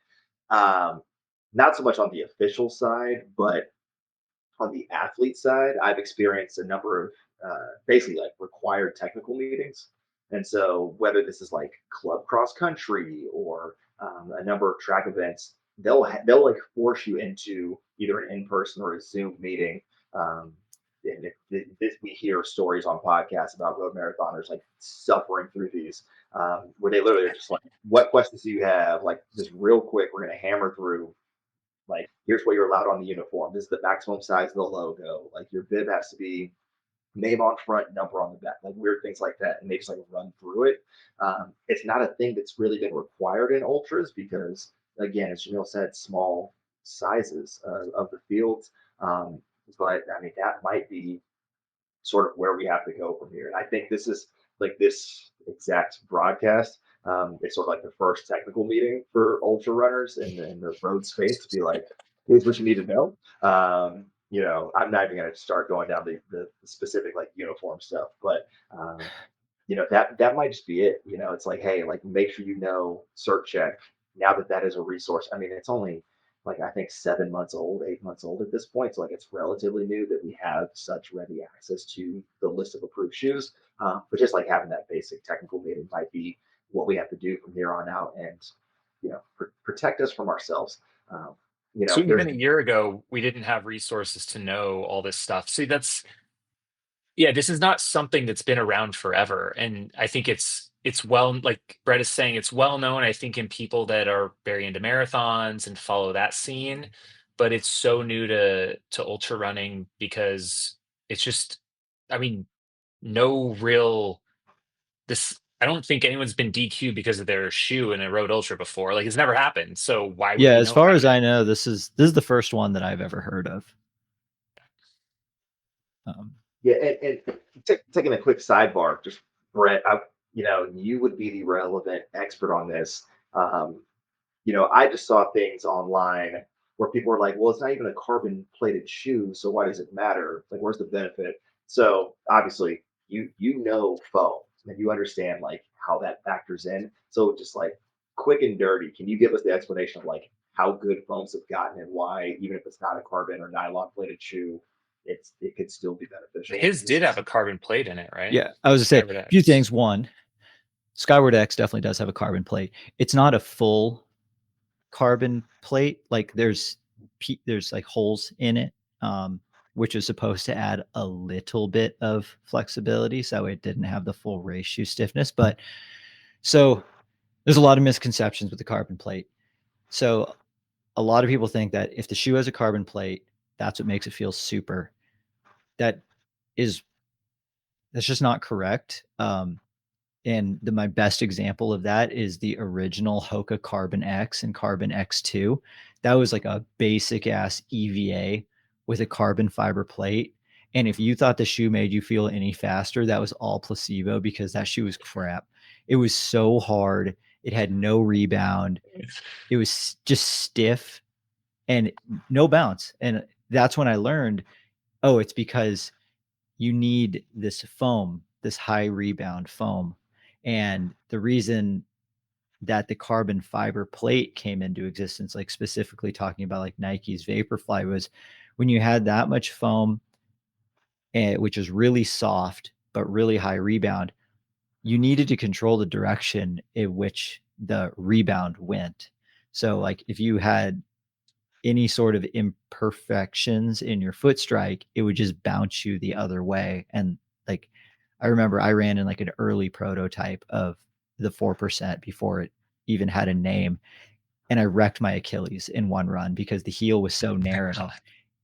Um, Not so much on the official side, but on the athlete side, I've experienced a number of basically like required technical meetings. And so, whether this is like club cross country or a number of track events, they'll like force you into either an in person or a Zoom meeting. Um, and we hear stories on podcasts about road marathoners like suffering through these, where they literally are just like, "What questions do you have?" Like, just real quick, we're going to hammer through like, here's what you're allowed on the uniform. This is the maximum size of the logo. Like, your bib has to be name on front, number on the back, like weird things like that. And they just like run through it. It's not a thing that's really been required in ultras because, again, as Jamil said, small sizes of the fields. Um, but I mean, that might be sort of where we have to go from here. And I think this is like this exact broadcast. It's sort of like the first technical meeting for ultra runners in the road space to be like, here's what you need to know. I'm not even going to start going down the specific like uniform stuff, but that might just be it. It's like, hey, like make sure cert check. Now that is a resource. I mean, it's only like I think 7 months old, 8 months old at this point. So like it's relatively new that we have such ready access to the list of approved shoes. But just like having that basic technical meeting might be what we have to do from here on out, and protect us from ourselves. Um, So there's even a year ago, we didn't have resources to know all this stuff. See, that's yeah, this is not something that's been around forever. And I think it's well, like Brett is saying, it's well known, I think, in people that are very into marathons and follow that scene. But it's so new to ultra running because it's just, I mean, no real this I don't think anyone's been DQ'd because of their shoe in a road ultra before. Like, it's never happened. So why would Yeah, we as know far about as I it? know, this is the first one that I've ever heard of. Um, Yeah, and taking a quick sidebar, just Brett, you would be the relevant expert on this. Um, I just saw things online where people were like, well, it's not even a carbon plated shoe, so why does it matter? Like, where's the benefit? So obviously, you know foam and you understand like how that factors in. So just like quick and dirty, can you give us the explanation of like how good foams have gotten and why, even if it's not a carbon or nylon plated shoe, it could still be beneficial? His did have a carbon plate in it, right? yeah, I was gonna say Skyward a few X. things. One, Skyward X definitely does have a carbon plate. It's not a full carbon plate. Like there's like holes in it, um, which is supposed to add a little bit of flexibility, so it didn't have the full race shoe stiffness. But so there's a lot of misconceptions with the carbon plate. So a lot of people think that if the shoe has a carbon plate, that's what makes it feel super. That is that's just not correct. And my best example of that is the original Hoka Carbon X and Carbon X2. That was like a basic ass EVA with a carbon fiber plate. And if you thought the shoe made you feel any faster, that was all placebo because that shoe was crap. It was so hard. It had no rebound. It was just stiff and no bounce. And that's when I learned, oh, it's because you need this foam, this high rebound foam. And the reason that the carbon fiber plate came into existence, like specifically talking about like Nike's Vaporfly, was when you had that much foam, which is really soft but really high rebound, you needed to control the direction in which the rebound went. So, like if you had any sort of imperfections in your foot strike, it would just bounce you the other way. And like, I remember I ran in like an early prototype of the 4% before it even had a name. And I wrecked my Achilles in one run because the heel was so narrow.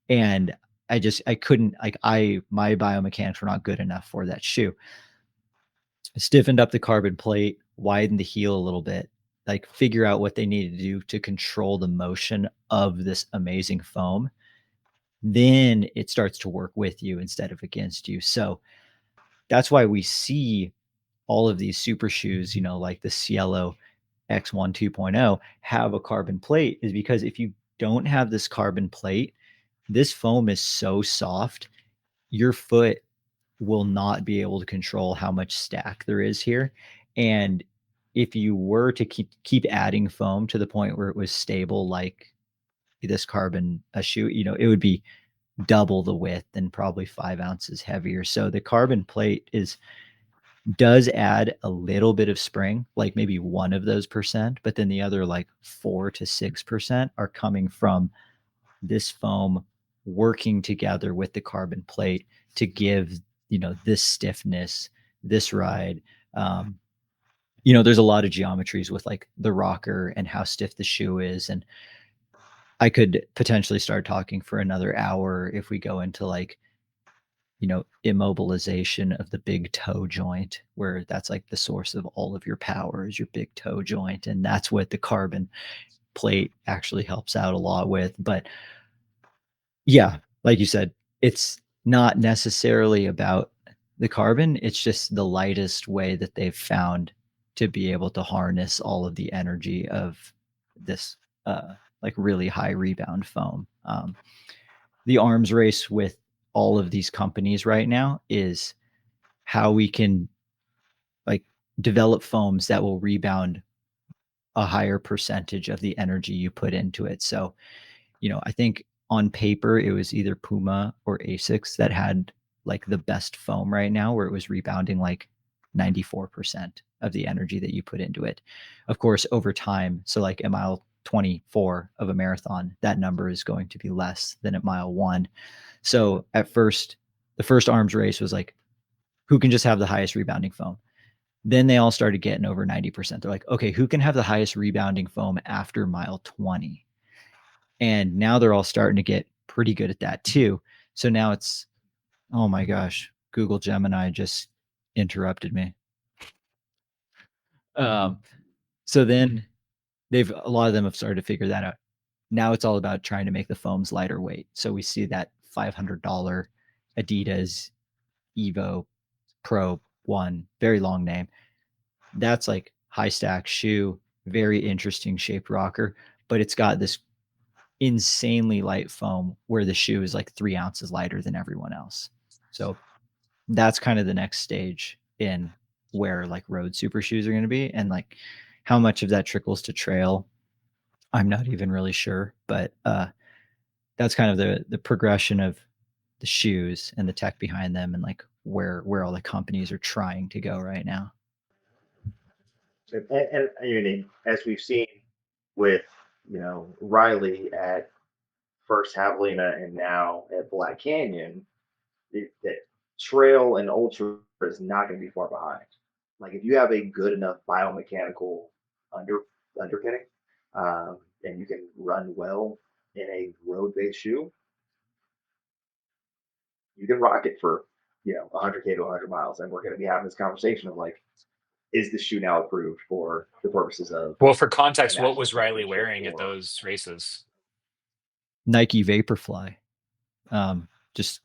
And I couldn't, my biomechanics were not good enough for that shoe. I stiffened up the carbon plate, widened the heel a little bit, like figure out what they needed to do to control the motion of this amazing foam. Then it starts to work with you instead of against you. So that's why we see all of these super shoes, like the Cielo X1 2.0 have a carbon plate, is because if you don't have this carbon plate, this foam is so soft, your foot will not be able to control how much stack there is here. And if you were to keep adding foam to the point where it was stable, like this carbon a shoe, it would be double the width and probably 5 ounces heavier. So the carbon plate does add a little bit of spring, like maybe one of those percent, but then the other like 4 to 6% are coming from this foam working together with the carbon plate to give this stiffness, this ride. There's a lot of geometries with like the rocker and how stiff the shoe is, and I could potentially start talking for another hour if we go into like immobilization of the big toe joint, where that's like the source of all of your power is your big toe joint, and that's what the carbon plate actually helps out a lot with. But yeah, like you said, it's not necessarily about the carbon. It's just the lightest way that they've found to be able to harness all of the energy of this like really high rebound foam. The arms race with all of these companies right now is how we can like develop foams that will rebound a higher percentage of the energy you put into it. So I think on paper it was either Puma or Asics that had like the best foam right now, where it was rebounding like 94% of the energy that you put into it. Of course, over time, so like at mile 24 of a marathon, that number is going to be less than at mile 1. So at first, the first arms race was like, who can just have the highest rebounding foam? Then they all started getting over 90%. They're like, okay, who can have the highest rebounding foam after mile 20? And now they're all starting to get pretty good at that too. So now it's, oh my gosh, Google Gemini just interrupted me. So then a lot of them have started to figure that out. Now it's all about trying to make the foams lighter weight. So we see that $500 Adidas Evo Pro 1, very long name. That's like high stack shoe, very interesting shaped rocker, but it's got this insanely light foam where the shoe is like 3 ounces lighter than everyone else. So that's kind of the next stage in where like road super shoes are going to be, and like how much of that trickles to trail, I'm not even really sure, but that's kind of the progression of the shoes and the tech behind them, and like where all the companies are trying to go right now. And I mean, as we've seen with Riley at first Javelina and now at Black Canyon, that trail and ultra is not going to be far behind. Like if you have a good enough biomechanical underpinning, and you can run well in a road-based shoe, you can rock it for 100K to 100 miles. And we're going to be having this conversation of like, is the shoe now approved for the purposes of Well, for a context, what national was Riley championship wearing at or those races? Nike Vaporfly. Just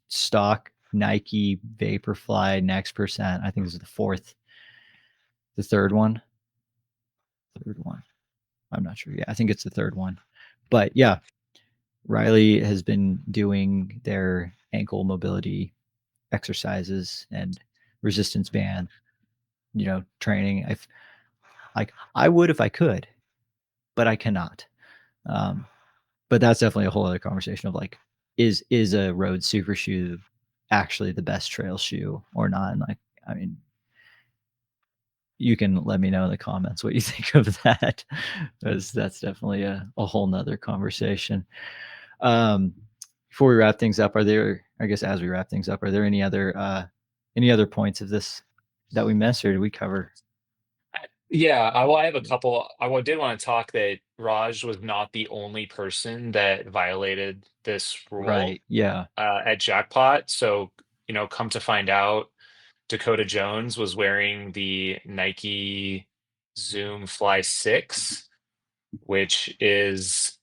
stock Nike Vaporfly Next Percent. I think this is the third one. I'm not sure. Yeah, I think it's the third one. But yeah, Riley has been doing their ankle mobility exercises and resistance band, training. I would if I could, but I cannot. But that's definitely a whole other conversation of like, is a road super shoe actually the best trail shoe or not? And like, I mean, you can let me know in the comments what you think of that, because that's definitely a whole nother conversation. Before we wrap things up, as we wrap things up, are there any other points of this that we missed, or did we cover? Yeah, I have a couple. I did want to talk that Raj was not the only person that violated this rule Right. Yeah. at Jackpot. So, come to find out, Dakota Jones was wearing the Nike Zoom Fly 6, which is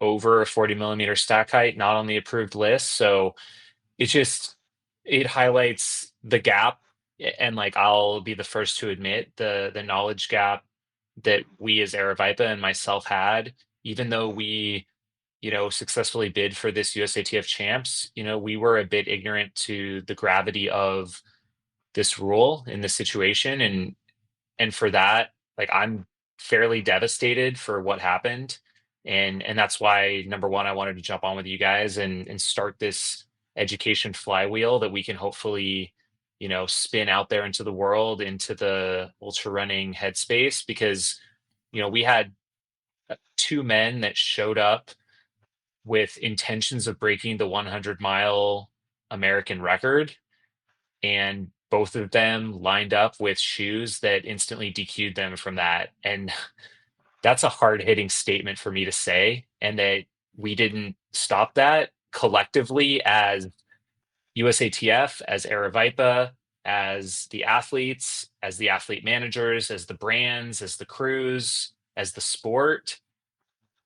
over a 40 millimeter stack height, not on the approved list. So it highlights the gap, and like I'll be the first to admit the knowledge gap that we as Aravaipa and myself had, even though we successfully bid for this USATF champs. We were a bit ignorant to the gravity of this rule in this situation, and for that, like, I'm fairly devastated for what happened, and that's why, number one, I wanted to jump on with you guys and start this education flywheel that we can hopefully spin out there into the world, into the ultra running headspace, because we had two men that showed up with intentions of breaking the 100-mile American record, and both of them lined up with shoes that instantly DQ'd them from that. And that's a hard hitting statement for me to say. And that we didn't stop that collectively as USATF, as Aravaipa, as the athletes, as the athlete managers, as the brands, as the crews, as the sport.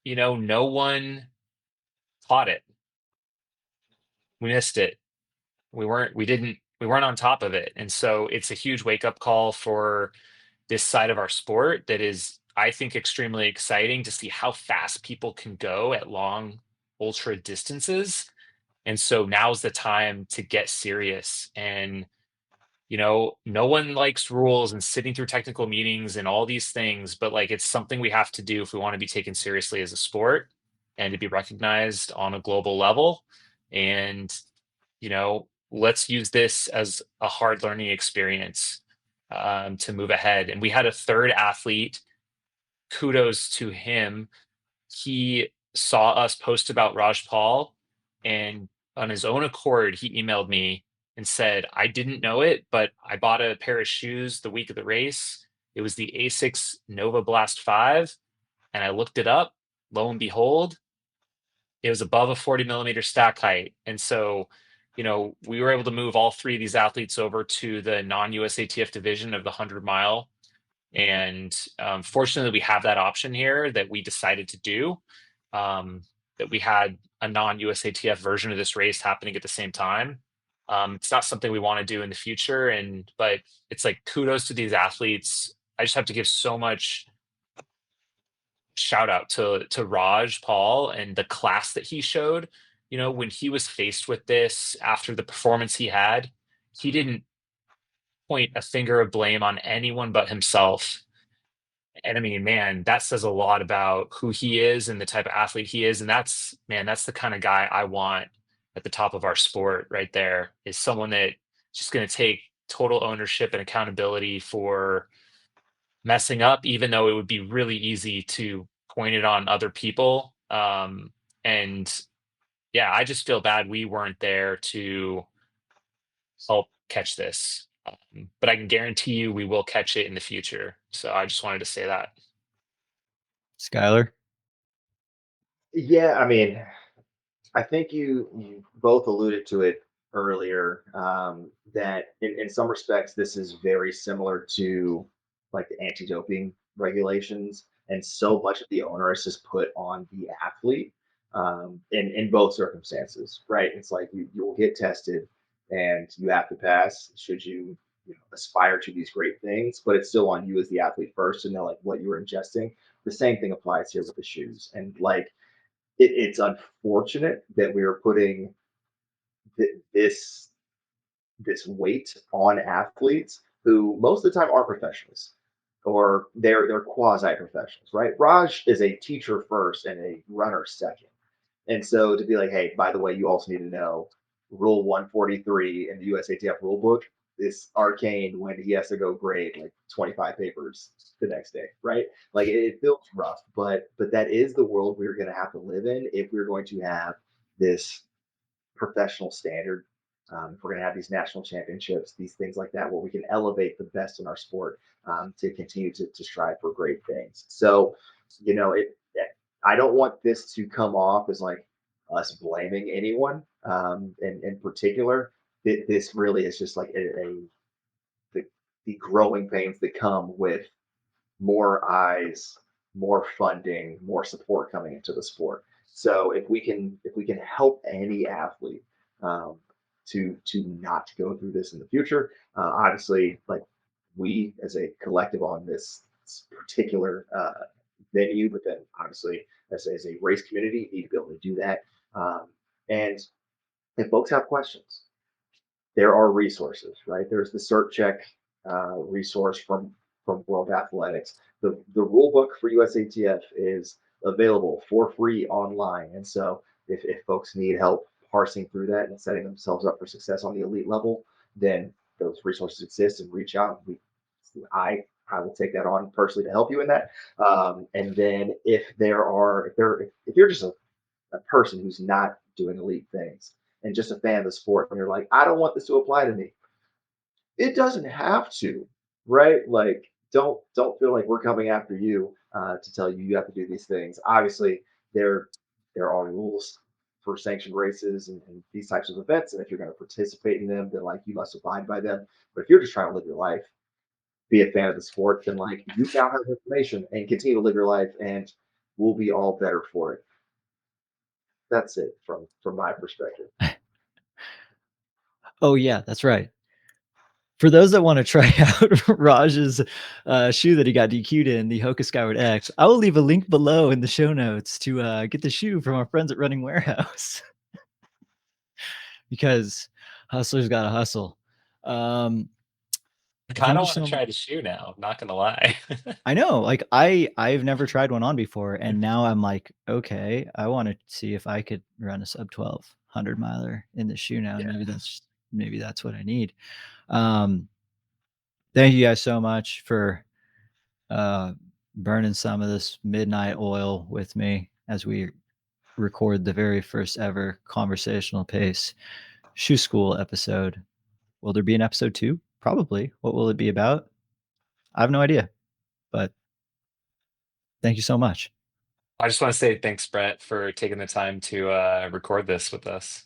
No one caught it. We missed it. We weren't on top of it. And so it's a huge wake up call for this side of our sport that is, I think, extremely exciting to see how fast people can go at long ultra distances. And so now's the time to get serious. And no one likes rules and sitting through technical meetings and all these things, but like, it's something we have to do if we want to be taken seriously as a sport and to be recognized on a global level. And let's use this as a hard learning experience, to move ahead. And we had a third athlete, kudos to him. He saw us post about Rajpaul, and on his own accord, he emailed me and said, I didn't know it, but I bought a pair of shoes the week of the race. It was the Asics Nova Blast 5. And I looked it up. Lo and behold, it was above a 40 millimeter stack height. And so, we were able to move all three of these athletes over to the non-USATF division of the 100-mile And fortunately, we have that option here that we decided to do. That we had a non-USATF version of this race happening at the same time. It's not something we want to do in the future, but it's like kudos to these athletes. I just have to give so much shout out to Raj Paul and the class that he showed. You know, when he was faced with this after the performance he didn't point a finger of blame on anyone but himself. And I mean, man, that says a lot about who he is and the type of athlete he is. And that's the kind of guy I want at the top of our sport right there, is someone that just going to take total ownership and accountability for messing up, even though it would be really easy to point it on other people. And yeah, I just feel bad we weren't there to help catch this. But I can guarantee you we will catch it in the future. So I just wanted to say that. Schuyler? Yeah, I mean, I think you both alluded to it earlier, that in some respects this is very similar to like the anti-doping regulations, and so much of the onus is put on the athlete, in both circumstances, right? It's like you'll get tested and you have to pass should you know, aspire to these great things, but it's still on you as the athlete first to know like what you were ingesting. The same thing applies here with the shoes, and like it's unfortunate that we are putting this this weight on athletes who most of the time are professionals, or they're quasi professionals, right? Raj is a teacher first and a runner second, and so to be like, hey, by the way, you also need to know Rule 143 in the USATF rule book is arcane when he has to go grade like 25 papers the next day, right? Like it feels rough, but that is the world we're going to have to live in if we're going to have this professional standard. If we're going to have these national championships, these things like that, where we can elevate the best in our sport, to continue to strive for great things. So, you know, I don't want this to come off as like us blaming anyone, in particular. This really is just like the, the growing pains that come with more eyes, more funding, more support coming into the sport. So if we can help any athlete, um, to not go through this in the future, obviously, like we as a collective on this particular venue, but then obviously as a race community need to be able to do that. And if folks have questions, there are resources, right? There's the Cert Check resource from World Athletics. The rule book for USATF is available for free online, and so if folks need help parsing through that and setting themselves up for success on the elite level, then those resources exist, and reach out. I will take that on personally to help you in that. And then if you're just a person who's not doing elite things and just a fan of the sport, and you're like, I don't want this to apply to me. It doesn't have to, right? Like, don't feel like we're coming after you, to tell you you have to do these things. Obviously, there there are rules for sanctioned races and these types of events, and if you're going to participate in them, then like you must abide by them. But if you're just trying to live your life, be a fan of the sport, then like you now have information and continue to live your life, and we'll be all better for it. That's it from my perspective. Oh, yeah, that's right. For those that want to try out Raj's shoe that he got DQ'd in, the Hoka Skyward X, I will leave a link below in the show notes to get the shoe from our friends at Running Warehouse. Because hustlers got to hustle. I kind Thank of you want to so much. try the shoe now. I'm not gonna lie. I know, like I've never tried one on before, and now I'm like, okay, I want to see if I could run a sub 12 100 miler in the shoe now, and Yeah. maybe that's what I need. Um, thank you guys so much for burning some of this midnight oil with me as we record the very first ever conversational pace shoe school episode. Will there be an episode 2? Probably. What will it be about? I have no idea, but thank you so much. I just want to say thanks, Brett, for taking the time to record this with us.